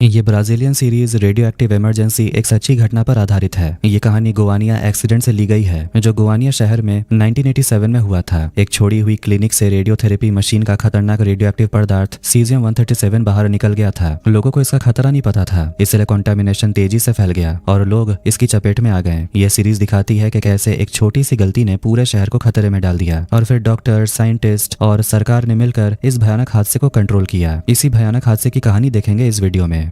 ये Brazilian series radio active emergency एक सच्ची घटना पर आधारित है। ये कहानी गोवानिया एक्सीडेंट से ली गई है, जो गोवानिया शहर में 1987 में हुआ था। एक छोड़ी हुई क्लिनिक से रेडियोथेरेपी मशीन का खतरनाक रेडियो एक्टिव पदार्थ सीजियम 137 बाहर निकल गया था। लोगों को इसका खतरा नहीं पता था, इसलिए कॉन्टामिनेशन तेजी से फैल गया और लोग इसकी चपेट में आ गए। यह सीरीज दिखाती है कि कैसे एक छोटी सी गलती ने पूरे शहर को खतरे में डाल दिया और फिर डॉक्टर, साइंटिस्ट और सरकार ने मिलकर इस भयानक हादसे को कंट्रोल किया। इसी भयानक हादसे की कहानी देखेंगे इस वीडियो में।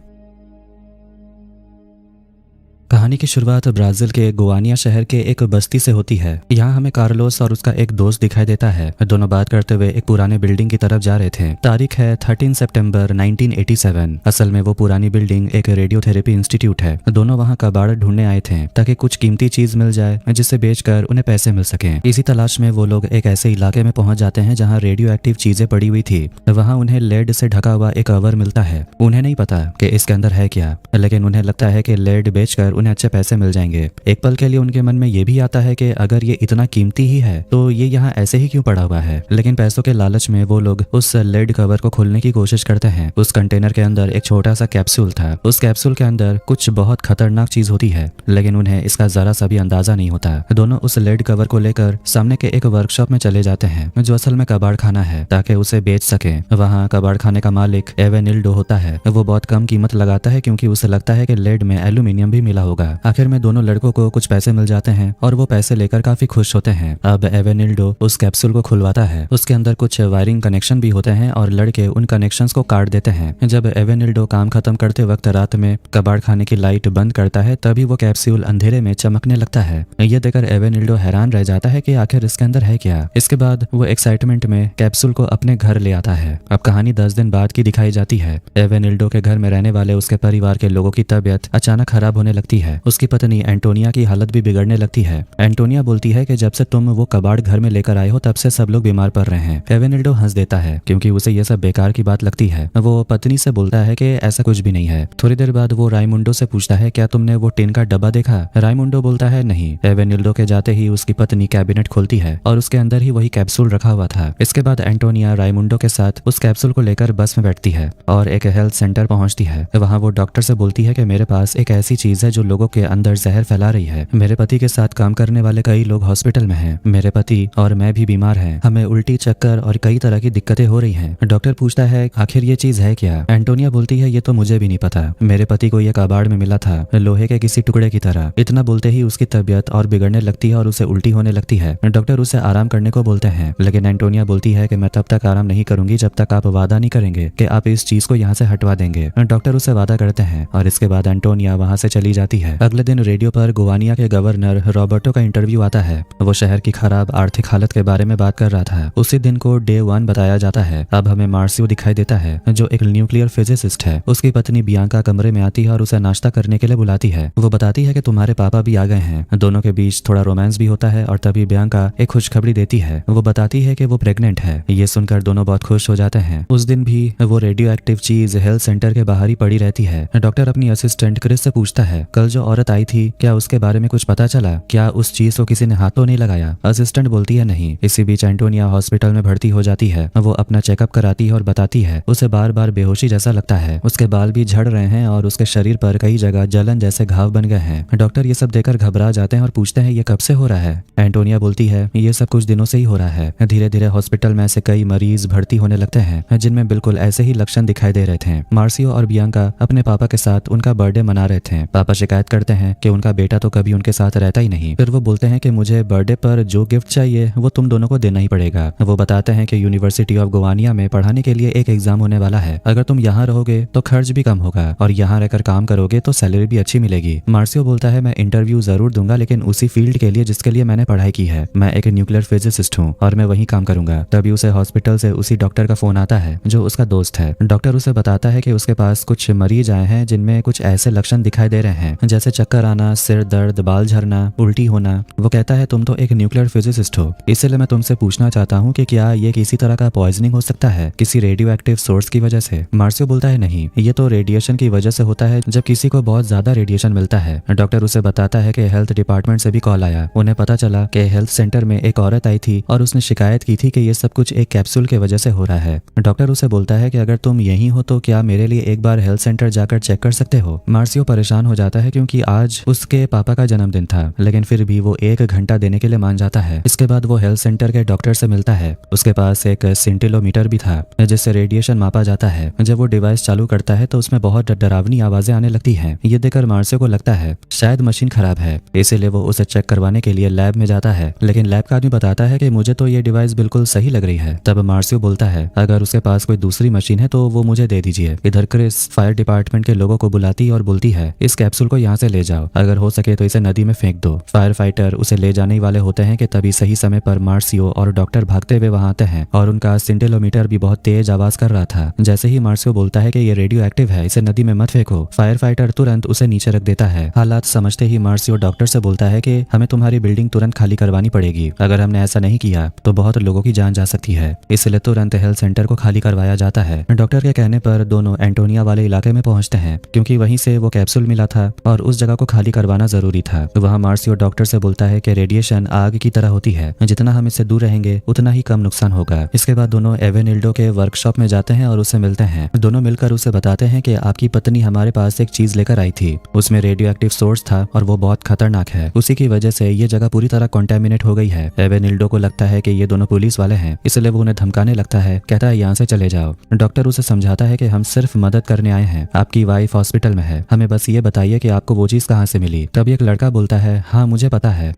कहानी की शुरुआत ब्राजील के गोवानिया शहर के एक बस्ती से होती है। यहाँ हमें कार्लोस और उसका एक दोस्त दिखाई देता है। दोनों बात करते हुए एक पुराने बिल्डिंग की तरफ जा रहे थे। तारीख है 13 सितंबर 1987। असल में वो पुरानी बिल्डिंग एक रेडियोथेरेपी इंस्टीट्यूट है। दोनों वहाँ कबाड़ ढूंढने आए थे ताकि कुछ कीमती चीज मिल जाए जिसे बेचकर उन्हें पैसे मिल सके। इसी तलाश में वो लोग एक ऐसे इलाके में पहुंच जाते हैं जहाँ रेडियो एक्टिव चीजें पड़ी हुई थी। वहाँ उन्हें लेड से ढका हुआ एक कवर मिलता है। उन्हें नहीं पता कि इसके अंदर है क्या, लेकिन उन्हें लगता है कि लेड बेचकर उन्हें अच्छे पैसे मिल जाएंगे। एक पल के लिए उनके मन में यह भी आता है कि अगर ये इतना कीमती ही है तो ये यहाँ ऐसे ही क्यों पड़ा हुआ है। लेकिन पैसों के लालच में वो लोग उस लेड कवर को खोलने की कोशिश करते हैं। उस कंटेनर के अंदर एक छोटा सा कैप्सूल था। उस कैप्सूल के अंदर कुछ बहुत खतरनाक चीज होती है, लेकिन उन्हें इसका जरा सा भी अंदाजा नहीं होता। दोनों उस लेड कवर को लेकर सामने के एक वर्कशॉप में चले जाते हैं, जो असल में कबाड़ खाना है, ताकि उसे बेच सके। वहाँ कबाड़ खाने का मालिक एवेनिल्डो होता है। वो बहुत कम कीमत लगाता है क्योंकि उसे लगता है कि लेड में एल्यूमिनियम भी मिला होगा। आखिर में दोनों लड़कों को कुछ पैसे मिल जाते हैं और वो पैसे लेकर काफी खुश होते हैं। अब एवेनिल्डो उस कैप्सूल को खुलवाता है। उसके अंदर कुछ वायरिंग कनेक्शन भी होते हैं और लड़के उन कनेक्शंस को काट देते हैं। जब एवेनिल्डो काम खत्म करते वक्त रात में कबाड़ खाने की लाइट बंद करता है, तभी वो कैप्सूल अंधेरे में चमकने लगता है। यह देखकर एवेनिल्डो हैरान रह जाता है कि आखिर इसके अंदर है क्या। इसके बाद वो एक्साइटमेंट में कैप्सूल को अपने घर ले आता है। अब कहानी 10 दिन बाद की दिखाई जाती है। एवेनिल्डो के घर में रहने वाले उसके परिवार के लोगों की तबीयत अचानक खराब होने लगती है। उसकी पत्नी एंटोनिया की हालत भी बिगड़ने लगती है। एंटोनिया बोलती है कि जब से तुम वो कबाड़ घर में लेकर आए हो तब से सब लोग बीमार पड़ रहे हैं। एवेनिल्डो हंस देता है क्योंकि उसे यह सब बेकार की बात लगती है। वो पत्नी से बोलता है कि ऐसा कुछ भी नहीं है। थोड़ी देर बाद वो राइमुंडो से पूछता है, क्या तुमने वो टिन का डब्बा देखा? राइमुंडो बोलता है नहीं। एवेनिल्डो के जाते ही उसकी पत्नी कैबिनेट खोलती है और उसके अंदर ही वही कैप्सूल रखा हुआ था। इसके बाद एंटोनिया राइमुंडो के साथ उस कैप्सूल को लेकर बस में बैठती है और एक हेल्थ सेंटर पहुंचती है। वहाँ वो डॉक्टर से बोलती है कि मेरे पास एक ऐसी चीज है जो लोगों के अंदर जहर फैला रही है। मेरे पति के साथ काम करने वाले कई लोग हॉस्पिटल में हैं। मेरे पति और मैं भी बीमार हैं। हमें उल्टी, चक्कर और कई तरह की दिक्कतें हो रही हैं। डॉक्टर पूछता है, आखिर ये चीज है क्या? एंटोनिया बोलती है, ये तो मुझे भी नहीं पता। मेरे पति को यह कबाड़ में मिला था, लोहे के किसी टुकड़े की तरह। इतना बोलते ही उसकी तबीयत और बिगड़ने लगती है और उसे उल्टी होने लगती है। डॉक्टर उसे आराम करने को बोलते हैं, लेकिन एंटोनिया बोलती है कि मैं तब तक आराम नहीं करूंगी जब तक आप वादा नहीं करेंगे कि आप इस चीज को यहाँ से हटवा देंगे। डॉक्टर उसे वादा करते हैं और इसके बाद एंटोनिया वहां से चली जाती है। अगले दिन रेडियो पर गोवानिया के गवर्नर रॉबर्टो का इंटरव्यू आता है। वो शहर की खराब आर्थिक हालत के बारे में बात कर रहा था। उसी दिन को डे 1 बताया जाता है। अब हमें मार्सियो दिखाई देता है, जो एक न्यूक्लियर फिजिसिस्ट है। उसकी पत्नी बियांका कमरे में आती है और उसे नाश्ता करने के लिए बुलाती है। वो बताती है कि तुम्हारे पापा भी आ गए हैं। दोनों के बीच थोड़ा रोमांस भी होता है और तभी बियांका एक खुशखबरी देती है। वो बताती है कि वो प्रेग्नेंट है। ये सुनकर दोनों बहुत खुश हो जाते हैं। उस दिन भी वो रेडियो एक्टिव चीज हेल्थ सेंटर के बाहर ही पड़ी रहती है। डॉक्टर अपनी असिस्टेंट क्रिस से पूछता है, कल जो औरत आई थी क्या उसके बारे में कुछ पता चला? क्या उस चीज को किसी ने हाथ तो नहीं लगाया? असिस्टेंट बोलती है नहीं। इसी बीच एंटोनिया हॉस्पिटल में भर्ती हो जाती है। वो अपना चेकअप कराती है और बताती है उसे बार बार बेहोशी जैसा लगता है। उसके बाल भी झड़ रहे हैं और उसके शरीर पर कई जगह जलन जैसे घाव बन गए हैं। डॉक्टर ये सब देखकर घबरा जाते हैं और पूछते हैं, ये कब से हो रहा है? एंटोनिया बोलती है, ये सब कुछ दिनों से ही हो रहा है। धीरे धीरे हॉस्पिटल में ऐसे कई मरीज भर्ती होने लगते हैं जिनमें बिल्कुल ऐसे ही लक्षण दिखाई दे रहे थे। मार्सियो और बियांका अपने पापा के साथ उनका बर्थडे मना रहे थे। पापा शिकायत करते हैं कि उनका बेटा तो कभी उनके साथ रहता ही नहीं। फिर वो बोलते हैं कि मुझे बर्थडे पर जो गिफ्ट चाहिए वो तुम दोनों को देना ही पड़ेगा। वो बताते हैं कि यूनिवर्सिटी ऑफ गोवानिया में पढ़ाने के लिए एक एग्जाम होने वाला है। अगर तुम यहाँ रहोगे तो खर्च भी कम होगा और यहाँ रहकर काम करोगे तो सैलरी भी अच्छी मिलेगी। मार्सियो बोलता है, मैं इंटरव्यू जरूर दूंगा, लेकिन उसी फील्ड के लिए जिसके लिए मैंने पढ़ाई की है। मैं एक न्यूक्लियर फिजिसिस्ट हूँ और मैं वहीं काम करूंगा। तभी उसे हॉस्पिटल से उसी डॉक्टर का फोन आता है जो उसका दोस्त है। डॉक्टर उसे बताता है कि उसके पास कुछ मरीज आए हैं जिनमें कुछ ऐसे लक्षण दिखाई दे रहे हैं जैसे चक्कर आना, सिर दर्द, बाल झरना, उल्टी होना। वो कहता है तुम तो एक न्यूक्लियर फिजिसिस्ट हो, इसलिए मैं तुमसे पूछना चाहता हूँ कि क्या ये किसी तरह का पॉइजनिंग हो सकता है, किसी रेडियो एक्टिव सोर्स की वजह से। मार्सियो बोलता है नहीं, ये तो रेडिएशन की वजह से होता है जब किसी को बहुत ज्यादा रेडिएशन मिलता है। डॉक्टर उसे बताता है कि हेल्थ डिपार्टमेंट से भी कॉल आया। उन्हें पता चला कि हेल्थ सेंटर में एक औरत आई थी और उसने शिकायत की थी कि ये सब कुछ एक कैप्सूल की वजह से हो रहा है। डॉक्टर उसे बोलता है कि अगर तुम यहीं हो तो क्या मेरे लिए एक बार हेल्थ सेंटर जाकर चेक कर सकते हो। मार्सियो परेशान हो जाता है क्योंकि आज उसके पापा का जन्मदिन था, लेकिन फिर भी वो 1 घंटा देने के लिए मान जाता है। इसके बाद वो हेल्थ सेंटर के डॉक्टर से मिलता है। उसके पास एक सेंटिलोमीटर भी था जिससे रेडिएशन मापा जाता है। जब वो डिवाइस चालू करता है तो उसमें बहुत डरावनी आवाजें आने लगती हैं। ये देखकर मार्सियो को लगता है शायद मशीन खराब है, इसीलिए वो उसे चेक करवाने के लिए लैब में जाता है। लेकिन लैब का आदमी बताता है कि मुझे तो ये डिवाइस बिल्कुल सही लग रही है। तब मार्सियो बोलता है अगर उसके पास कोई दूसरी मशीन है तो वो मुझे दे दीजिए। इधर क्रिस फायर डिपार्टमेंट के लोगों को बुलाती और बोलती है इस कैप्सूल को यहाँ से ले जाओ, अगर हो सके तो इसे नदी में फेंक दो। फायर फाइटर उसे ले जाने वाले होते हैं कि तभी सही समय पर मार्सियो और डॉक्टर भागते हुए वहां आते हैं और उनका सेंटिलोमीटर भी बहुत तेज आवाज कर रहा था। जैसे ही मार्सियो बोलता है कि ये रेडियो एक्टिव है, इसे नदी में मत फेंको, फायर फाइटर तुरंत उसे नीचे रख देता है। हालात समझते ही मार्सियो डॉक्टर से बोलता है कि हमें तुम्हारी बिल्डिंग तुरंत खाली करवानी पड़ेगी, अगर हमने ऐसा नहीं किया तो बहुत लोगों की जान जा सकती है, इसलिए तुरंत हेल्थ सेंटर को खाली करवाया जाता है। डॉक्टर के कहने पर दोनों एंटोनिया वाले इलाके में पहुंचते हैं क्योंकि वहीं से वो कैप्सूल मिला था और उस जगह को खाली करवाना जरूरी था। वहां मार्सियो डॉक्टर से बोलता है कि रेडिएशन आग की तरह होती है, जितना हम इससे दूर रहेंगे उतना ही कम नुकसान होगा। इसके बाद दोनों एवेनिल्डो के वर्कशॉप में जाते हैं और उससे मिलते हैं। दोनों मिलकर उसे बताते हैं कि आपकी पत्नी हमारे पास एक चीज लेकर आई थी, उसमें रेडियो एक्टिव सोर्स था और वो बहुत खतरनाक है, उसी की वजह से ये जगह पूरी तरह कॉन्टेमिनेट हो गई है। एवेनिल्डो को लगता है कि ये दोनों पुलिस वाले हैं, इसलिए वो उन्हें धमकाने लगता है, कहता है यहाँ से चले जाओ। डॉक्टर उसे समझाता है कि हम सिर्फ मदद करने आए हैं, आपकी वाइफ हॉस्पिटल में है, हमें बस ये बताइए कि आपको वो चीज कहाँ से मिली। तब एक लड़का बोलता है हाँ मुझे पता है।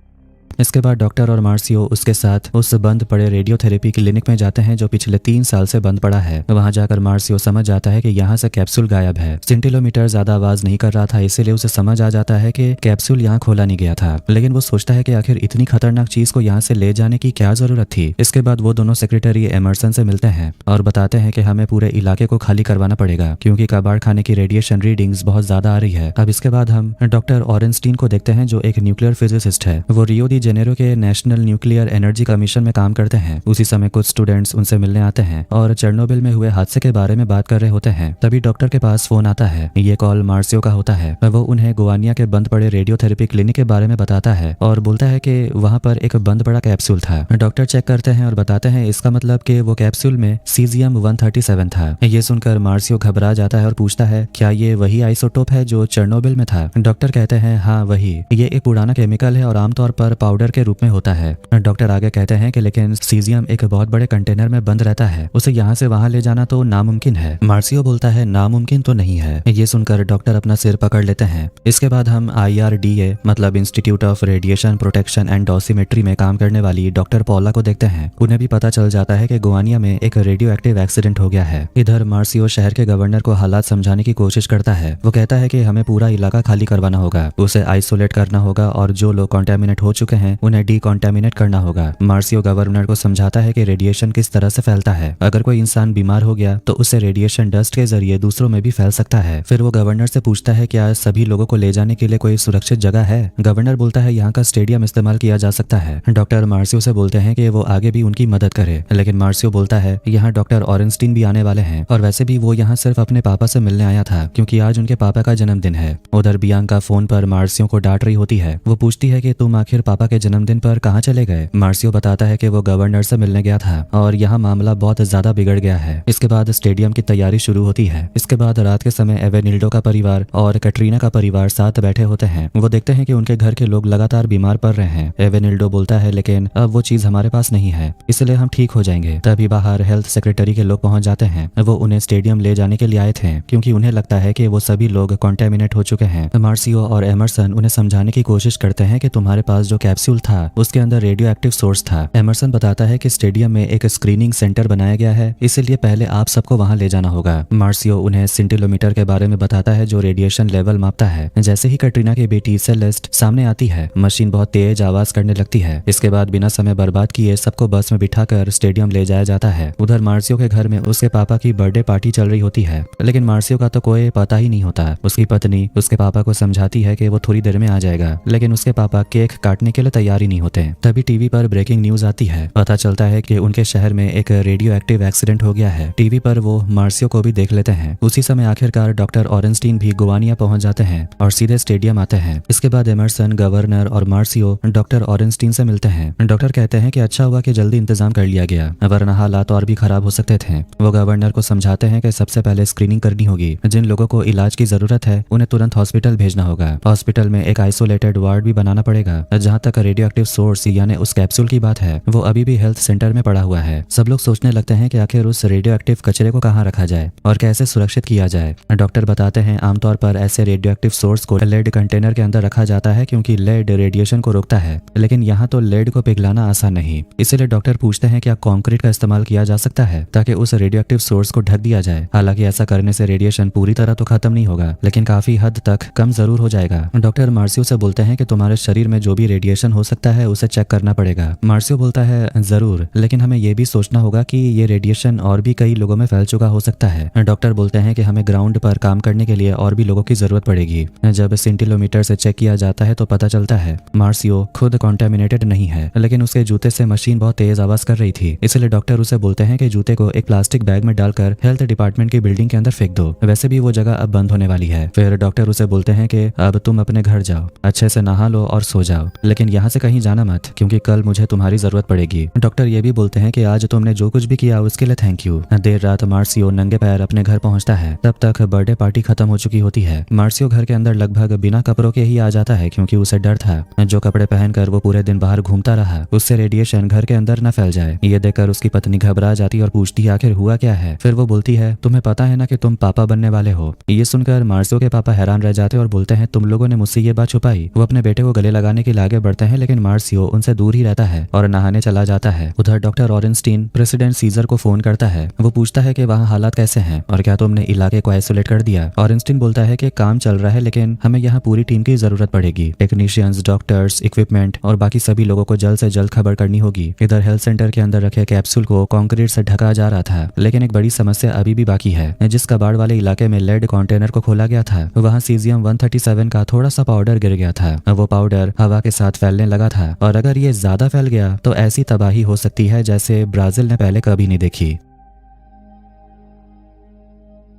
इसके बाद डॉक्टर और मार्सियो उसके साथ उस बंद पड़े रेडियोथेरेपी क्लिनिक में जाते हैं जो पिछले 3 साल से बंद पड़ा है। वहां जाकर मार्सियो समझ जाता है कि यहाँ से कैप्सूल गायब है। सेंटिलोमीटर ज्यादा आवाज नहीं कर रहा था, इसीलिए उसे समझ आ जाता है कि कैप्सूल यहाँ खोला नहीं गया था। लेकिन वो सोचता है कि आखिर इतनी खतरनाक चीज को यहाँ से ले जाने की क्या जरूरत थी। इसके बाद वो दोनों सेक्रेटरी एमरसन से मिलते हैं और बताते हैं कि हमें पूरे इलाके को खाली करवाना पड़ेगा क्योंकि कबाड़ खाने की रेडिएशन रीडिंग्स बहुत ज्यादा आ रही है। अब इसके बाद हम डॉक्टर ऑरेंस्टीन को देखते हैं जो एक न्यूक्लियर फिजिसिस्ट है। वो रियो दी जेनेरो के नेशनल न्यूक्लियर एनर्जी कमीशन में काम करते हैं। उसी समय कुछ स्टूडेंट्स उनसे मिलने आते हैं और चेरनोबिल में हुए हादसे के बारे में बात कर रहे होते हैं। तभी डॉक्टर के पास फोन आता है। ये कॉल मार्सियो का होता है। वो उन्हें गोवानिया के बंद पड़े रेडियोथेरेपी क्लिनिक के बारे में बताता है और बोलता है कि वहां पर एक बंद पड़ा कैप्सूल था। डॉक्टर चेक करते हैं और बताते हैं इसका मतलब कि वो कैप्सूल में सीजियम 137 था। ये सुनकर मार्सियो घबरा जाता है और पूछता है क्या ये वही आइसोटोप है जो चेरनोबिल में था। डॉक्टर कहते हैं हाँ वही, ये एक पुराना केमिकल है और आमतौर पर पाउडर के रूप में होता है। डॉक्टर आगे कहते हैं कि लेकिन सीजियम एक बहुत बड़े कंटेनर में बंद रहता है, उसे यहाँ से वहां ले जाना तो नामुमकिन है। मार्सियो बोलता है नामुमकिन तो नहीं है। ये सुनकर डॉक्टर अपना सिर पकड़ लेते हैं। इसके बाद हम IRDA मतलब institute of radiation protection and dosimetry में काम करने वाली डॉक्टर पॉला को देखते हैं। उन्हें भी पता चल जाता है कि गोवानिया में एक रेडियो एक्टिव एक्सीडेंट हो गया है। इधर मार्सियो शहर के गवर्नर को हालात समझाने की कोशिश करता है। वो कहता है कि हमें पूरा इलाका खाली करवाना होगा, उसे आइसोलेट करना होगा और जो लोग कॉन्टेमिनेट हो चुके हैं उन्हें डीकॉन्टेमिनेट करना होगा। मार्सियो गवर्नर को समझाता है कि रेडिएशन किस तरह से फैलता है। अगर कोई इंसान बीमार हो गया तो उससे रेडिएशन डस्ट के जरिए दूसरों में भी फैल सकता है। फिर वो गवर्नर से पूछता है क्या सभी लोगों को ले जाने के लिए कोई सुरक्षित जगह है। गवर्नर बोलता है यहाँ का स्टेडियम इस्तेमाल किया जा सकता है। डॉक्टर मार्सियो से बोलते हैं कि वो आगे भी उनकी मदद करे, लेकिन मार्सियो बोलता है यहाँ डॉक्टर ऑरेंस्टीन भी आने वाले हैं और वैसे भी वो यहाँ सिर्फ अपने पापा से मिलने आया था क्योंकि आज उनके पापा का जन्मदिन है। उधर बियांका फोन पर मार्सियो को डांट रही होती है। वो पूछती है कि तुम आखिर पापा के जन्मदिन पर कहाँ चले गए। मार्सियो बताता है कि वो गवर्नर से मिलने गया था और यहाँ मामला बहुत ज्यादा बिगड़ गया है। इसके बाद स्टेडियम की तैयारी शुरू होती है। इसके बाद रात के समय एवेनिल्डो का परिवार और कैटरीना का परिवार साथ बैठे होते हैं। वो देखते हैं कि उनके घर के लोग लगातार बीमार पड़ रहे हैं। एवेनिल्डो बोलता है लेकिन अब वो चीज हमारे पास नहीं है, इसलिए हम ठीक हो जाएंगे। तभी बाहर हेल्थ सेक्रेटरी के लोग पहुंच जाते हैं। वो उन्हें स्टेडियम ले जाने के लिए आए थे क्योंकि उन्हें लगता है कि वो सभी लोग कॉन्टेमिनेट हो चुके हैं। मार्सियो और एमरसन उन्हें समझाने की कोशिश करते हैं कि तुम्हारे पास जो कैप्सूल कैप्सूल था उसके अंदर रेडियो एक्टिव सोर्स था। एमरसन बताता है कि स्टेडियम में एक स्क्रीनिंग सेंटर बनाया गया है, इसीलिए पहले आप सबको वहां ले जाना होगा। मार्सियो उन्हें सेंटीमीटर के बारे में बताता है जो रेडिएशन लेवल मापता है। जैसे ही कटरीना की बेटी सेलेस्ट सामने आती है, मशीन बहुत तेज आवाज करने लगती है। इसके बाद बिना समय बर्बाद किए सबको बस में बिठाकर स्टेडियम ले जाया जाता है। उधर मार्सियो के घर में उसके पापा की बर्थडे पार्टी चल रही होती है, लेकिन मार्सियो का तो कोई पता ही नहीं होता। उसकी पत्नी उसके पापा को समझाती है कि वो थोड़ी देर में आ जाएगा, लेकिन उसके पापा केक काटने के लिए तैयार ही नहीं होते। तभी टीवी पर ब्रेकिंग न्यूज आती है। पता चलता है कि उनके शहर में एक रेडियो एक्टिव एक्सीडेंट हो गया है। टीवी पर वो मार्सियो को भी देख लेते हैं। उसी समय आखिरकार डॉक्टर ऑरेंस्टीन भी गुवानिया पहुंच जाते हैं और सीधे स्टेडियम आते हैं। इसके बाद एमरसन, गवर्नर और मार्सियो डॉक्टर ऑरेंस्टीन से मिलते हैं। डॉक्टर कहते हैं कि अच्छा हुआ कि जल्दी इंतजाम कर लिया गया, वरना हालात और भी खराब हो सकते थे। वो गवर्नर को समझाते हैं कि सबसे पहले स्क्रीनिंग करनी होगी। जिन लोगों को इलाज की जरूरत है उन्हें तुरंत हॉस्पिटल भेजना होगा। हॉस्पिटल में एक आइसोलेटेड वार्ड भी बनाना पड़ेगा। जहाँ तक रेडियो एक्टिव सोर्स यानी उस कैप्सूल की बात है, वो अभी भी हेल्थ सेंटर में पड़ा हुआ है। सब लोग सोचने लगते हैं कि आखिर उस रेडियो एक्टिव कचरे को कहाँ रखा जाए और कैसे सुरक्षित किया जाए। डॉक्टर बताते हैं आमतौर पर ऐसे रेडियो एक्टिव सोर्स को लेड कंटेनर के अंदर रखा जाता है, क्योंकि लेड रेडिएशन को रोकता है। लेकिन यहाँ तो लेड को पिघलाना आसान नहीं। इसीलिए डॉक्टर पूछते हैं क्या कंक्रीट का इस्तेमाल किया जा सकता है ताकि उस रेडियो एक्टिव सोर्स को ढक दिया जाए। हालांकि ऐसा करने से रेडिएशन पूरी तरह तो खत्म नहीं होगा, लेकिन काफी हद तक कम जरूर हो जाएगा। डॉक्टर मार्सियो से बोलते हैं कि तुम्हारे शरीर में जो भी रेडिएशन हो सकता है उसे चेक करना पड़ेगा। मार्सियो बोलता है जरूर, लेकिन हमें यह भी सोचना होगा कि ये रेडिएशन और भी कई लोगों में फैल चुका हो सकता है। डॉक्टर बोलते हैं कि हमें ग्राउंड पर काम करने के लिए और भी लोगों की जरूरत पड़ेगी। जब सेंटीमीटर से चेक किया जाता है तो पता चलता है मार्सियो खुद कॉन्टेमिनेटेड नहीं है, लेकिन उसके जूते से मशीन बहुत तेज आवाज कर रही थी। इसलिए डॉक्टर उसे बोलते हैं कि जूते को एक प्लास्टिक बैग में डालकर हेल्थ डिपार्टमेंट की बिल्डिंग के अंदर फेंक दो, वैसे भी वो जगह अब बंद होने वाली है। फिर डॉक्टर उसे बोलते हैं कि अब तुम अपने घर जाओ, अच्छे से नहा लो और सो जाओ, लेकिन यहाँ से कहीं जाना मत, क्योंकि कल मुझे तुम्हारी जरूरत पड़ेगी। डॉक्टर ये भी बोलते हैं कि आज तुमने जो कुछ भी किया उसके लिए थैंक यू। देर रात मार्सियो नंगे पैर अपने घर पहुंचता है। तब तक बर्थडे पार्टी खत्म हो चुकी होती है। मार्सियो घर के अंदर लगभग बिना कपड़ों के ही आ जाता है, क्योंकि उसे डर था जो कपड़े पहनकर वो पूरे दिन बाहर घूमता रहा उससे रेडिएशन घर के अंदर न फैल जाए। ये देखकर उसकी पत्नी घबरा जाती और पूछती है आखिर हुआ क्या है। फिर वो बोलती है तुम्हें पता है ना कि तुम पापा बनने वाले हो। ये सुनकर मार्सियो के पापा हैरान रह जाते और बोलते हैं तुम लोगों ने मुझसे ये बात छुपाई। वो अपने बेटे को गले लगाने के लिए आगे बढ़ते हैं, लेकिन मार्सियो उनसे दूर ही रहता है और नहाने चला जाता है। उधर डॉक्टर ऑरेंस्टीन प्रेसिडेंट सीजर को फोन करता है। वो पूछता है कि वहाँ हालात कैसे हैं और क्या तुमने इलाके को आइसोलेट कर दिया। ऑरेंस्टीन बोलता है कि काम चल रहा है, लेकिन हमें यहाँ पूरी टीम की जरूरत पड़ेगी। टेक्नीशियंस, डॉक्टर्स, इक्विपमेंट और बाकी सभी लोगों को जल्द से जल्द खबर करनी होगी। इधर हेल्थ सेंटर के अंदर रखे कैप्सूल को कंक्रीट से ढका जा रहा था, लेकिन एक बड़ी समस्या अभी भी बाकी है। जिस कबाड़ वाले इलाके में लेड कंटेनर को खोला गया था वहाँ सीजियम 137 का थोड़ा सा पाउडर गिर गया था। वो पाउडर हवा के साथ फैलने लगा था और अगर ये ज्यादा फैल गया तो ऐसी तबाही हो सकती है जैसे ब्राजील ने पहले कभी नहीं देखी।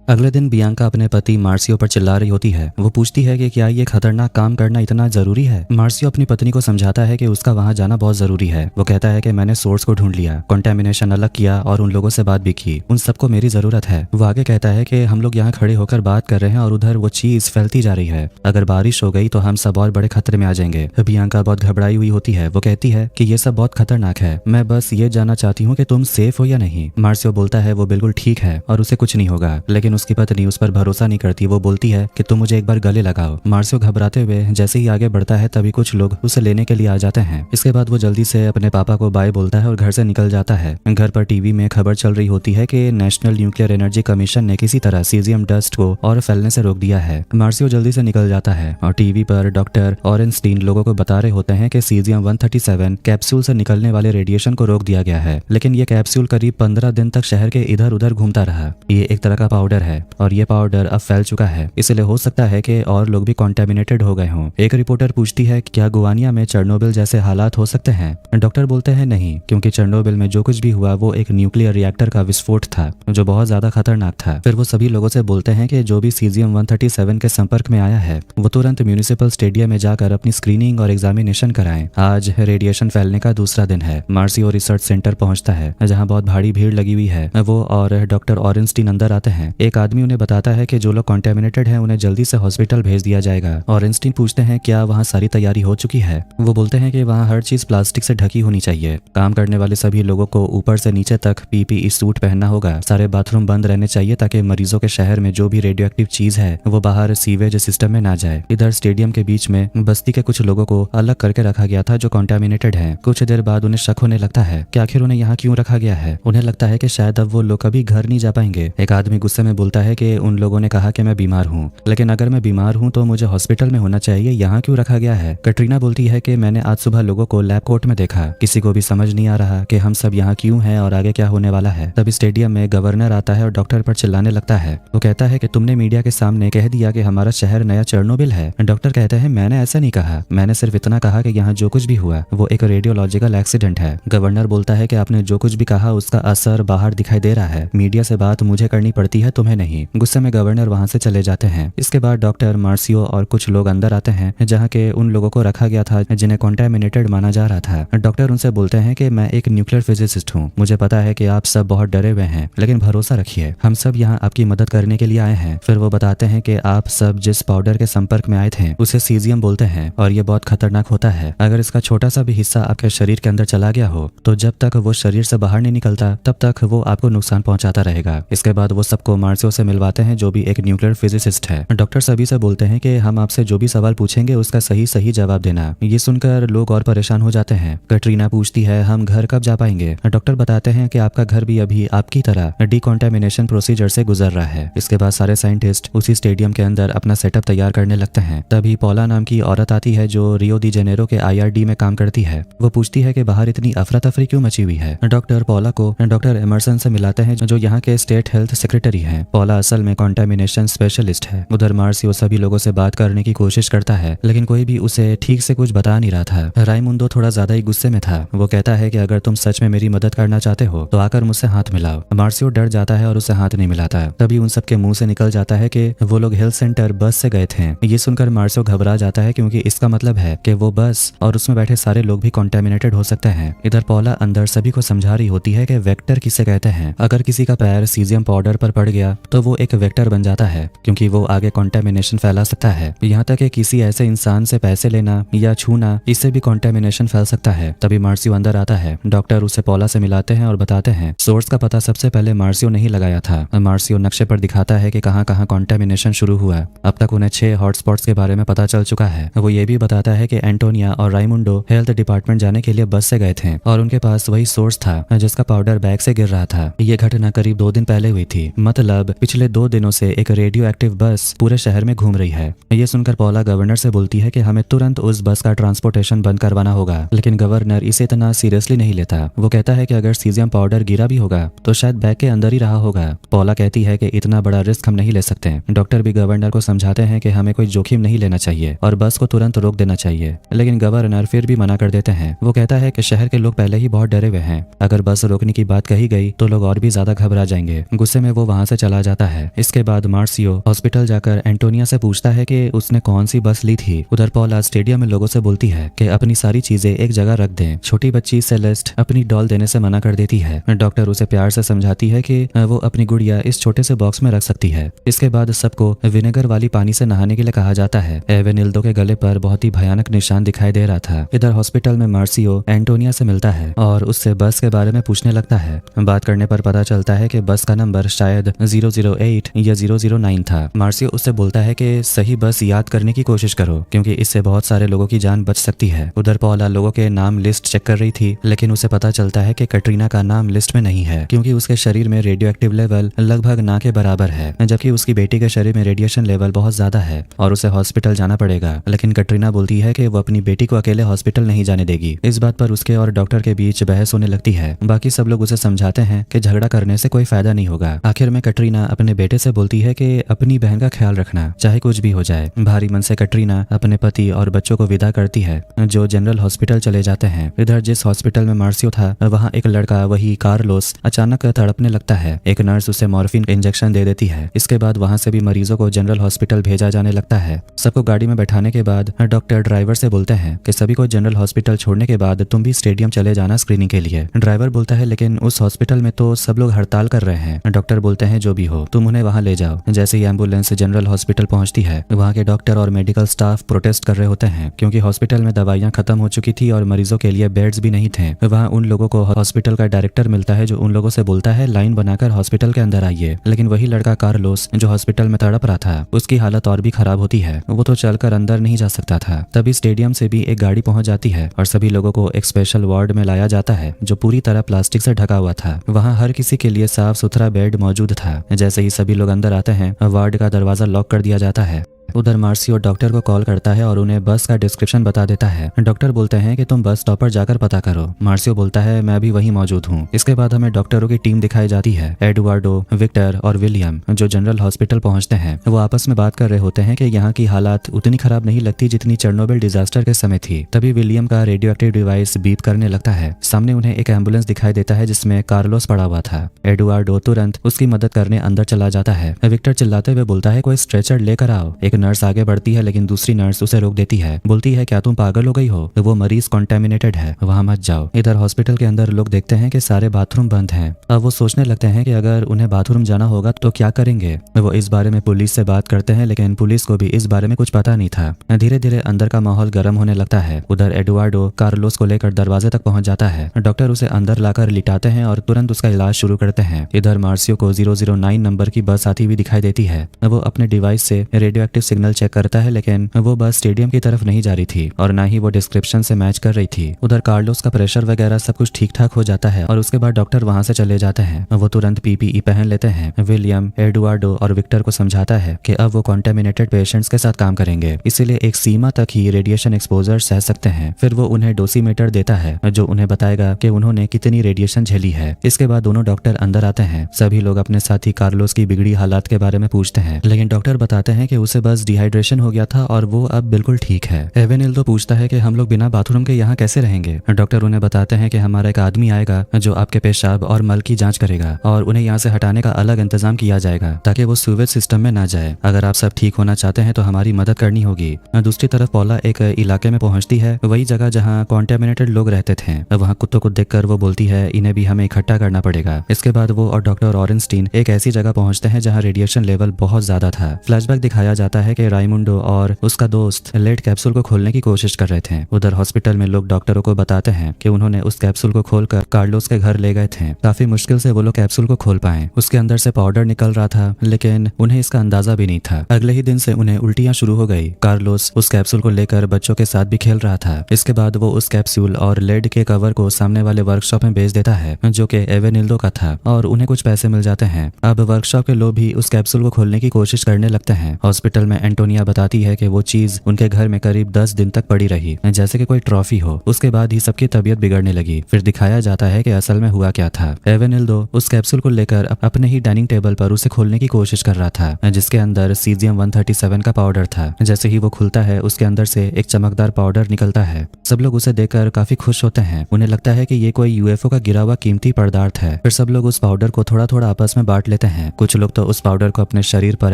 अगले दिन बियांका अपने पति मार्सियो पर चिल्ला रही होती है। वो पूछती है कि क्या ये खतरनाक काम करना इतना जरूरी है। मार्सियो अपनी पत्नी को समझाता है कि उसका वहां जाना बहुत जरूरी है। वो कहता है कि मैंने सोर्स को ढूंढ लिया, कंटेमिनेशन अलग किया और उन लोगों से बात भी की। उन सबको मेरी जरूरत है। वो आगे कहता है कि हम लोग यहाँ खड़े होकर बात कर रहे हैं और उधर वो चीज फैलती जा रही है। अगर बारिश हो गई तो हम सब और बड़े खतरे में आ जाएंगे। बियांका बहुत घबराई हुई होती है। वो कहती है कि ये सब बहुत खतरनाक है, मैं बस ये जानना चाहती हूँ कि तुम सेफ हो या नहीं। मार्सियो बोलता है वो बिल्कुल ठीक है और उसे कुछ नहीं होगा, लेकिन उसकी पत्नी उस पर भरोसा नहीं करती। वो बोलती है कि तुम मुझे एक बार गले लगाओ। मार्सियो घबराते हुए जैसे ही आगे बढ़ता है तभी कुछ लोग उसे लेने के लिए आ जाते हैं। इसके बाद वो जल्दी से अपने पापा को बाय बोलता है और घर से निकल जाता है। घर पर टीवी में खबर चल रही होती है कि नेशनल न्यूक्लियर एनर्जी कमीशन ने किसी तरह सीजियम डस्ट को और फैलने से रोक दिया है। मार्सियो जल्दी से निकल जाता है और टीवी पर डॉक्टर ऑरेंस्टीन लोगों को बता रहे होते हैं कि सीजियम 137 कैप्सूल से निकलने वाले रेडिएशन को रोक दिया गया है, लेकिन ये कैप्सूल करीब 15 दिन तक शहर के इधर उधर घूमता रहा। ये एक तरह का पाउडर है और ये पाउडर अब फैल चुका है, इसलिए हो सकता है कि और लोग भी कॉन्टेमिनेटेड हो गए हों। एक रिपोर्टर पूछती है क्या गुवानिया में चेरनोबिल जैसे हालात हो सकते हैं। डॉक्टर बोलते हैं नहीं, क्योंकि चेरनोबिल में जो कुछ भी हुआ वो एक न्यूक्लियर रिएक्टर का विस्फोट था जो बहुत ज्यादा खतरनाक था। फिर वो सभी लोगों से बोलते हैं कि जो भी सीजियम 137 के संपर्क में आया है वो तुरंत म्यूनिसिपल स्टेडियम में जाकर अपनी स्क्रीनिंग और एग्जामिनेशन कराएं। आज रेडिएशन फैलने का दूसरा दिन है। मार्सियो रिसर्च सेंटर पहुंचता है जहाँ बहुत भारी भीड़ लगी हुई है। वो और डॉक्टर ऑरेंस्टीन अंदर आते हैं। एक एक आदमी उन्हें बताता है कि जो लोग कॉन्टेमिनेटेड हैं उन्हें जल्दी से हॉस्पिटल भेज दिया जाएगा। और आइंस्टीन पूछते हैं क्या वहाँ सारी तैयारी हो चुकी है। वो बोलते हैं कि वहाँ हर चीज प्लास्टिक से ढकी होनी चाहिए। काम करने वाले सभी लोगों को ऊपर से नीचे तक पीपीई सूट पहनना होगा। सारे बाथरूम बंद रहने चाहिए ताकि मरीजों के शहर में जो भी रेडियो एक्टिव चीज है वो बाहर सीवेज सिस्टम में ना जाए। इधर स्टेडियम के बीच में बस्ती के कुछ लोगों को अलग करके रखा गया था जो कॉन्टेमिनेटेड है। कुछ देर बाद उन्हें शक होने लगता है कि आखिर उन्हें यहाँ क्यों रखा गया है। उन्हें लगता है कि शायद अब वो लोग कभी घर नहीं जा पाएंगे। एक आदमी गुस्से में बोलता है कि उन लोगों ने कहा कि मैं बीमार हूँ, लेकिन अगर मैं बीमार हूँ तो मुझे हॉस्पिटल में होना चाहिए, यहाँ क्यों रखा गया है। कटरीना बोलती है कि मैंने आज सुबह लोगों को लैब कोट में देखा, किसी को भी समझ नहीं आ रहा कि हम सब यहाँ क्यों हैं और आगे क्या होने वाला है। तब स्टेडियम में गवर्नर आता है और डॉक्टर पर चिल्लाने लगता है। वो कहता है कि तुमने मीडिया के सामने कह दिया कि हमारा शहर नया चेरनोबिल है। डॉक्टर कहते हैं मैंने ऐसा नहीं कहा, मैंने सिर्फ इतना कहा कि यहाँ जो कुछ भी हुआ वो एक रेडियोलॉजिकल एक्सीडेंट है। गवर्नर बोलता है कि आपने जो कुछ भी कहा उसका असर बाहर दिखाई दे रहा है, मीडिया से बात मुझे करनी पड़ती है, तुम्हें नहीं। गुस्से में गवर्नर वहां से चले जाते हैं। इसके बाद डॉक्टर, मार्सियो और कुछ लोग अंदर आते हैं जहाँ के उन लोगों को रखा गया था जिन्हें कॉन्टेमिनेटेड माना जा रहा था। डॉक्टर उनसे बोलते हैं कि मैं एक न्यूक्लियर फिजिसिस्ट हूँ, मुझे पता है कि आप सब बहुत डरे हुए हैं, लेकिन भरोसा रखिए हम सब यहाँ आपकी मदद करने के लिए आए हैं। फिर वो बताते हैं कि आप सब जिस पाउडर के संपर्क में आए थे उसे सीजियम बोलते हैं और ये बहुत खतरनाक होता है। अगर इसका छोटा सा भी हिस्सा आपके शरीर के अंदर चला गया हो तो जब तक वो शरीर से बाहर नहीं निकलता तब तक वो आपको नुकसान पहुंचाता रहेगा। इसके बाद वो सबको मार्सियो से मिलवाते हैं जो भी एक न्यूक्लियर फिजिसिस्ट है। डॉक्टर सभी से बोलते हैं कि हम आपसे जो भी सवाल पूछेंगे उसका सही सही जवाब देना। ये सुनकर लोग और परेशान हो जाते हैं। कटरीना पूछती है हम घर कब जा पाएंगे। डॉक्टर बताते हैं कि आपका घर भी अभी आपकी तरह डिकॉन्टेमिनेशन प्रोसीजर से गुजर रहा है। इसके बाद सारे साइंटिस्ट उसी स्टेडियम के अंदर अपना सेटअप तैयार करने लगते हैं। तभी पॉला नाम की औरत आती है जो रियो दी जेनेरो के IRD में काम करती है। वो पूछती है कि बाहर इतनी अफरा तफरी क्यों मची हुई है। डॉक्टर पॉला को डॉक्टर एमरसन से मिलाते हैं जो यहाँ के स्टेट हेल्थ सेक्रेटरी हैं। पॉला असल में कॉन्टेमिनेशन स्पेशलिस्ट है। उधर मार्सियो सभी लोगों से बात करने की कोशिश करता है लेकिन कोई भी उसे ठीक से कुछ बता नहीं रहा था। राइमुंडो थोड़ा ज्यादा ही गुस्से में था। वो कहता है कि अगर तुम सच में मेरी मदद करना चाहते हो तो आकर मुझसे हाथ मिलाओ। मार्सियो डर जाता है और उसे हाथ नहीं मिलाता। तभी उन सबके मुंह से निकल जाता है कि वो लोग हेल्थ सेंटर बस से गए थे। ये सुनकर मार्सियो घबरा जाता है क्योंकि इसका मतलब है कि वो बस और उसमें बैठे सारे लोग भी कॉन्टेमिनेटेड हो सकते हैं। इधर पॉला अंदर सभी को समझा रही होती है कि वेक्टर किसे कहते हैं। अगर किसी का पैर सीजियम पाउडर पर पड़ गया तो वो एक वेक्टर बन जाता है क्योंकि वो आगे कॉन्टेमिनेशन फैला सकता है। यहाँ तक कि किसी ऐसे इंसान से पैसे लेना या छूना, इससे भी कॉन्टेमिनेशन फैल सकता है। तभी मार्सियो अंदर आता है। डॉक्टर उसे पॉला से मिलाते हैं और बताते हैं सोर्स का पता सबसे पहले मार्सियो नहीं लगाया था। मार्सियो नक्शे पर दिखाता है कि कहाँ कहाँ कॉन्टेमिनेशन शुरू हुआ। अब तक उन्हें 6 हॉटस्पॉट्स के बारे में पता चल चुका है। वो ये भी बताता है कि एंटोनिया और राइमुंडो हेल्थ डिपार्टमेंट जाने के लिए बस से गए थे और उनके पास वही सोर्स था जिसका पाउडर बैग से गिर रहा था। ये घटना करीब 2 दिन पहले हुई थी, मतलब पिछले 2 दिनों से एक रेडियो एक्टिव बस पूरे शहर में घूम रही है। ये सुनकर पॉला गवर्नर से बोलती है कि हमें तुरंत उस बस का ट्रांसपोर्टेशन बंद करवाना होगा, लेकिन गवर्नर इसे इतना सीरियसली नहीं लेता। वो कहता है कि अगर सीजियम पाउडर गिरा भी होगा तो शायद बैग के अंदर ही रहा होगा। पॉला कहती है कि इतना बड़ा रिस्क हम नहीं ले सकते। डॉक्टर भी गवर्नर को समझाते हैं कि हमें कोई जोखिम नहीं लेना चाहिए और बस को तुरंत रोक देना चाहिए, लेकिन गवर्नर फिर भी मना कर देते हैं। वो कहता है कि शहर के लोग पहले ही बहुत डरे हुए हैं, अगर बस रोकने की बात कही गई तो लोग और भी ज्यादा घबरा जाएंगे। गुस्से में वो वहां से चला जाता है। इसके बाद मार्सियो हॉस्पिटल जाकर एंटोनिया से पूछता है कि उसने कौन सी बस ली थी। उधर पॉला स्टेडियम में लोगों से बोलती है कि अपनी सारी चीजें एक जगह रख दें। छोटी बच्ची सेलेस्ट अपनी डॉल देने से मना कर देती है। डॉक्टर उसे प्यार से समझाती है कि वो अपनी गुड़िया इस छोटे से बॉक्स में रख सकती है। इसके बाद सबको विनेगर वाली पानी से नहाने के लिए कहा जाता है। एवेनिल्डो के गले पर बहुत ही भयानक निशान दिखाई दे रहा था। इधर हॉस्पिटल में मार्सियो एंटोनिया से मिलता है और उससे बस के बारे में पूछने लगता है। बात करने पर पता चलता है कि बस का नंबर शायद 008 या 009 था। मार्सियो उससे बोलता है कि सही बस याद करने की कोशिश करो क्योंकि इससे बहुत सारे लोगों की जान बच सकती है। उधर पॉला लोगों के नाम लिस्ट चेक कर रही थी, लेकिन उसे पता चलता है कि कटरीना का नाम लिस्ट में नहीं है क्योंकि उसके शरीर में रेडियो एक्टिव लेवल लगभग ना के बराबर है, जबकि उसकी बेटी के शरीर में रेडिएशन लेवल बहुत ज्यादा है और उसे हॉस्पिटल जाना पड़ेगा। लेकिन कटरीना बोलती है कि वो अपनी बेटी को अकेले हॉस्पिटल नहीं जाने देगी। इस बात पर उसके और डॉक्टर के बीच बहस होने लगती है। बाकी सब लोग उसे समझाते हैं कि झगड़ा करने से कोई फायदा नहीं होगा। आखिर में कटरीना अपने बेटे से बोलती है कि अपनी बहन का ख्याल रखना, चाहे कुछ भी हो जाए। भारी मन से कटरीना अपने पति और बच्चों को विदा करती है जो जनरल हॉस्पिटल चले जाते हैं। इधर जिस हॉस्पिटल में मार्सियो था वहाँ एक लड़का, वही कार्लोस, अचानक तड़पने लगता है। एक नर्स उसे मॉर्फिन इंजेक्शन दे देती है। इसके बाद वहाँ से भी मरीजों को जनरल हॉस्पिटल भेजा जाने लगता है। सबको गाड़ी में बैठाने के बाद डॉक्टर ड्राइवर से बोलते हैं कि सभी को जनरल हॉस्पिटल छोड़ने के बाद तुम भी स्टेडियम चले जाना स्क्रीनिंग के लिए। ड्राइवर बोलता है लेकिन उस हॉस्पिटल में तो सब लोग हड़ताल कर रहे हैं। डॉक्टर बोलते हैं जो भी रही हो, तुम उन्हें वहाँ ले जाओ। जैसे ही एम्बुलेंस जनरल हॉस्पिटल पहुंचती है, वहाँ के डॉक्टर और मेडिकल स्टाफ प्रोटेस्ट कर रहे होते हैं क्योंकि हॉस्पिटल में दवाइयाँ खत्म हो चुकी थी और मरीजों के लिए बेड्स भी नहीं थे। वहाँ उन लोगों को हॉस्पिटल का डायरेक्टर मिलता है जो उन लोगों से बोलता है लाइन बनाकर हॉस्पिटल के अंदर आइए। लेकिन वही लड़का कार्लोस जो हॉस्पिटल में तड़प रहा था, उसकी हालत और भी खराब होती है। वो तो चलकर अंदर नहीं जा सकता था। तभी स्टेडियम से भी एक गाड़ी पहुंच जाती है और सभी लोगों को एक स्पेशल वार्ड में लाया जाता है जो पूरी तरह प्लास्टिक से ढका हुआ था। वहाँ हर किसी के लिए साफ सुथरा बेड मौजूद था। जैसे ही सभी लोग अंदर आते हैं, वार्ड का दरवाजा लॉक कर दिया जाता है। उधर मार्सियो डॉक्टर को कॉल करता है और उन्हें बस का डिस्क्रिप्शन बता देता है। डॉक्टर बोलते हैं कि तुम बस स्टॉप पर जाकर पता करो। मार्सियो बोलता है मैं भी वहीं मौजूद हूँ। इसके बाद हमें डॉक्टरों की टीम दिखाई जाती है। एडुआर्डो, विक्टर और विलियम जो जनरल हॉस्पिटल पहुंचते हैं, वो आपस में बात कर रहे होते हैं कि यहाँ की हालात उतनी खराब नहीं लगती जितनी चेरनोबिल डिजास्टर के समय थी। तभी विलियम का रेडियो एक्टिव डिवाइस बीप करने लगता है। सामने उन्हें एक एम्बुलेंस दिखाई देता है जिसमें कार्लोस पड़ा हुआ था। एडुआर्डो तुरंत उसकी मदद करने अंदर चला जाता है। विक्टर चिल्लाते हुए बोलता है कोई स्ट्रेचर लेकर आओ। एक नर्स आगे बढ़ती है लेकिन दूसरी नर्स उसे रोक देती है। बोलती है क्या तुम पागल हो गई हो, वो मरीज कॉन्टेमिनेटेड है, वहां मत जाओ। इधर हॉस्पिटल के अंदर लोग देखते हैं कि सारे बाथरूम बंद हैं। अब वो सोचने लगते हैं कि अगर उन्हें बाथरूम जाना होगा तो क्या करेंगे। वो इस बारे में पुलिस से बात करते हैं लेकिन पुलिस को भी इस बारे में कुछ पता नहीं था। धीरे धीरे अंदर का माहौल गर्म होने लगता है। उधर एडुआर्डो कार्लोस को लेकर दरवाजे तक पहुंच जाता है। डॉक्टर उसे अंदर लाकर लिटाते हैं और तुरंत उसका इलाज शुरू करते हैं। इधर मार्सियो को 009 नंबर की बस आती हुई दिखाई देती है। वो अपने डिवाइस से रेडियो एक्टिव सिग्नल चेक करता है लेकिन वो बस स्टेडियम की तरफ नहीं जा रही थी और ना ही वो डिस्क्रिप्शन से मैच कर रही थी। उधर कार्लोस का प्रेशर वगैरह सब कुछ ठीक ठाक हो जाता है और उसके बाद डॉक्टर वहां से चले जाते हैं। वो तुरंत पीपीई पहन लेते हैं। विलियम, एडुआर्डो और विक्टर को समझाता है कि अब वो कॉन्टेमिनेटेड पेशेंट्स के साथ काम करेंगे, इसीलिए एक सीमा तक ही रेडिएशन एक्सपोजर सह सकते हैं। फिर वो उन्हें डोसीमीटर देता है जो उन्हें बताएगा कि उन्होंने कितनी रेडिएशन झेली है। इसके बाद दोनों डॉक्टर अंदर आते हैं। सभी लोग अपने साथी कार्लोस की बिगड़ी हालात के बारे में पूछते हैं लेकिन डॉक्टर बताते हैं कि उसे बस डिहाइड्रेशन हो गया था और वो अब बिल्कुल ठीक है। एवेनिल्डो पूछता है कि हम लोग बिना बाथरूम के यहाँ कैसे रहेंगे। डॉक्टर उन्हें बताते हैं कि हमारा एक आदमी आएगा जो आपके पेशाब और मल की जांच करेगा और उन्हें यहाँ से हटाने का अलग इंतजाम किया जाएगा ताकि वो सीवेज सिस्टम में ना जाए। अगर आप सब ठीक होना चाहते हैं तो हमारी मदद करनी होगी। दूसरी तरफ पॉला एक इलाके में पहुंचती है, वही जगह जहाँ कॉन्टेमिनेटेड लोग रहते थे। वहाँ कुत्तों को देखकर वो बोलती है इन्हें भी हमें इकट्ठा करना पड़ेगा। इसके बाद वो और डॉक्टर ऑरेंस्टीन एक ऐसी जगह पहुंचते हैं जहाँ रेडिएशन लेवल बहुत ज्यादा था। फ्लैशबैक दिखाया जाता है कि राइमुंडो और उसका दोस्त लेड कैप्सूल को खोलने की कोशिश कर रहे थे। उधर हॉस्पिटल में लोग डॉक्टरों को बताते हैं कि उन्होंने उस कैप्सूल को खोलकर कार्लोस के घर ले गए थे। काफी मुश्किल से वो लोग कैप्सूल को खोल पाए। उसके अंदर से पाउडर निकल रहा था लेकिन उन्हें इसका अंदाजा भी नहीं था। अगले ही दिन से उन्हें उल्टियां शुरू हो गई। कार्लोस उस कैप्सूल को लेकर बच्चों के साथ भी खेल रहा था। इसके बाद वो उस कैप्सूल और लेड के कवर को सामने वाले वर्कशॉप में बेच देता है जो कि एवेनिल्डो का था और उन्हें कुछ पैसे मिल जाते हैं। अब वर्कशॉप के लोग भी उस कैप्सूल को खोलने की कोशिश करने लगते हैं। हॉस्पिटल में एंटोनिया बताती है कि वो चीज उनके घर में करीब 10 दिन तक पड़ी रही जैसे कि कोई ट्रॉफी हो। उसके बाद ही सबकी तबीयत बिगड़ने लगी। फिर दिखाया जाता है कि असल में हुआ क्या था। एवेनिल्डो उस कैप्सूल को लेकर अपने ही डाइनिंग टेबल पर उसे खोलने की कोशिश कर रहा था जिसके अंदर सीजियम 137 का पाउडर था। जैसे ही वो खुलता है उसके अंदर से एक चमकदार पाउडर निकलता है। सब लोग उसे देखकर काफी खुश होते हैं। उन्हें लगता है कि ये कोई यूएफओ का गिरा हुआ कीमती पदार्थ है। फिर सब लोग उस पाउडर को थोड़ा थोड़ा आपस में बांट लेते हैं। कुछ लोग तो उस पाउडर को अपने शरीर पर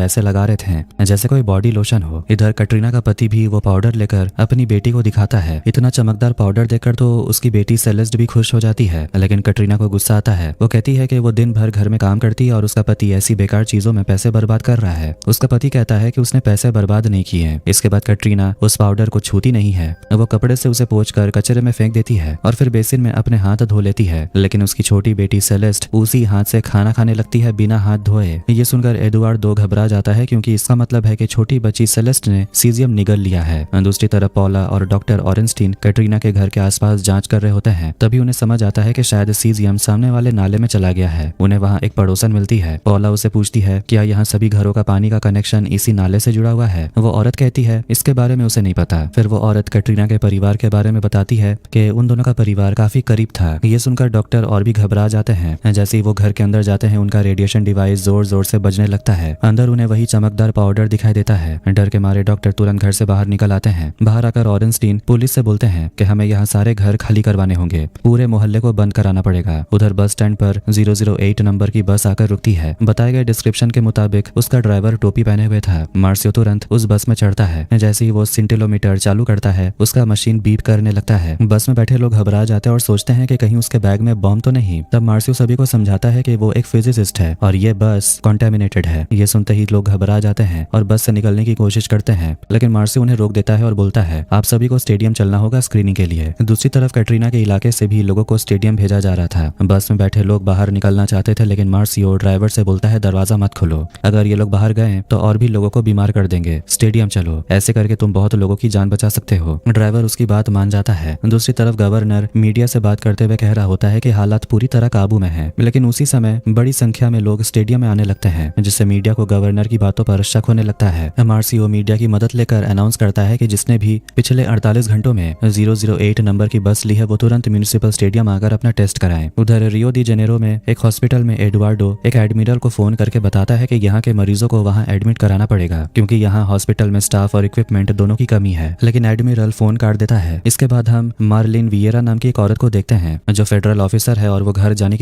ऐसे लगा रहे थे जैसे कोई बॉडी लोशन हो। इधर कटरीना का पति भी वो पाउडर लेकर अपनी बेटी को दिखाता है। इतना चमकदार पाउडर देखकर तो उसकी बेटी सेलेस्ट भी खुश हो जाती है लेकिन कटरीना को गुस्सा आता है। वो कहती है कि वो दिन भर घर में काम करती है और उसका पति ऐसी बेकार चीजों में पैसे बर्बाद कर रहा है। उसका पति कहता है कि उसने पैसे बर्बाद नहीं किए। इसके बाद कटरीना उस पाउडर को छूती नहीं है। वो कपड़े से उसे पोंछकर कचरे में फेंक देती है और फिर बेसिन में अपने हाथ धो लेती है। लेकिन उसकी छोटी बेटी सेलेस्ट उसी हाथ से खाना खाने लगती है बिना हाथ धोए। ये सुनकर एडुआर्डो घबरा जाता है क्योंकि इसका मतलब है कि छोटी बच्ची सेलेस्ट ने सीजियम निगल लिया है। दूसरी तरफ पॉला और डॉक्टर ऑरेंस्टीन कटरीना के घर के आसपास जांच कर रहे होते हैं। तभी उन्हें समझ आता है कि शायद सीजियम सामने वाले नाले में चला गया है। उन्हें वहाँ एक पड़ोसन मिलती है। पॉला उसे पूछती है क्या यहाँ सभी घरों का पानी का कनेक्शन इसी नाले से जुड़ा हुआ है। वो औरत कहती है इसके बारे में उसे नहीं पता। फिर वो औरत कटरीना के परिवार के बारे में बताती है कि उन दोनों का परिवार काफी करीब था। ये सुनकर डॉक्टर और भी घबरा जाते हैं। जैसे ही वो घर के अंदर जाते हैं उनका रेडिएशन डिवाइस जोर जोर से बजने लगता है। अंदर उन्हें वही चमकदार पाउडर दिखाई देता जाता है। डर के मारे डॉक्टर तुरंत घर से बाहर निकल आते हैं। बाहर आकर ऑरेंस्टीन पुलिस से बोलते हैं कि हमें यहाँ सारे घर खाली करवाने होंगे, पूरे मोहल्ले को बंद कराना पड़ेगा। उधर बस स्टैंड पर 008 नंबर की बस आकर रुकती है। बताए गए डिस्क्रिप्शन के मुताबिक उसका ड्राइवर टोपी पहने हुए था। मार्सियो तुरंत उस बस में चढ़ता है। जैसे ही वो सिंटिलोमीटर चालू करता है उसका मशीन बीप करने लगता है। बस में बैठे लोग घबरा जाते हैं और सोचते हैं कि कहीं उसके बैग में बॉम्ब तो नहीं। तब मार्सियो सभी को समझाता है कि वो एक फिजिसिस्ट है और ये बस कॉन्टेमिनेटेड है। ये सुनते ही लोग घबरा जाते हैं और बस से निकलने की कोशिश करते हैं, लेकिन मार्सियो उन्हें रोक देता है और बोलता है आप सभी को स्टेडियम चलना होगा स्क्रीनिंग के लिए। दूसरी तरफ कैटरीना के इलाके से भी लोगों को स्टेडियम भेजा जा रहा था। बस में बैठे लोग बाहर निकलना चाहते थे, लेकिन मार्सियो ड्राइवर से बोलता है दरवाजा मत खोलो, अगर ये लोग बाहर गए तो और भी लोगों को बीमार कर देंगे, स्टेडियम चलो, ऐसे करके तुम बहुत लोगों की जान बचा सकते हो। ड्राइवर उसकी बात मान जाता है। दूसरी तरफ गवर्नर मीडिया से बात करते हुए कह रहा होता है कि हालात पूरी तरह काबू में है, लेकिन उसी समय बड़ी संख्या में लोग स्टेडियम में आने लगते हैं, जिससे मीडिया को गवर्नर की बातों पर शक होने लगता है। मार्सियो मीडिया की मदद लेकर अनाउंस करता है कि जिसने भी पिछले 48 घंटों में 008 नंबर की बस ली है वो तुरंत म्यूनिसिपल स्टेडियम आकर अपना टेस्ट कराएं। उधर रियो दी जेनेरो में एक हॉस्पिटल में एडुआर्डो एक एडमिरल को फोन करके बताता है कि यहाँ के मरीजों को वहाँ एडमिट कराना पड़ेगा, क्योंकि यहाँ हॉस्पिटल में स्टाफ और इक्विपमेंट दोनों की कमी है। लेकिन एडमिरल फोन काट देता है। इसके बाद हम मार्लिन वियेरा नाम की एक औरत को देखते हैं जो फेडरल ऑफिसर है और वो घर जाने की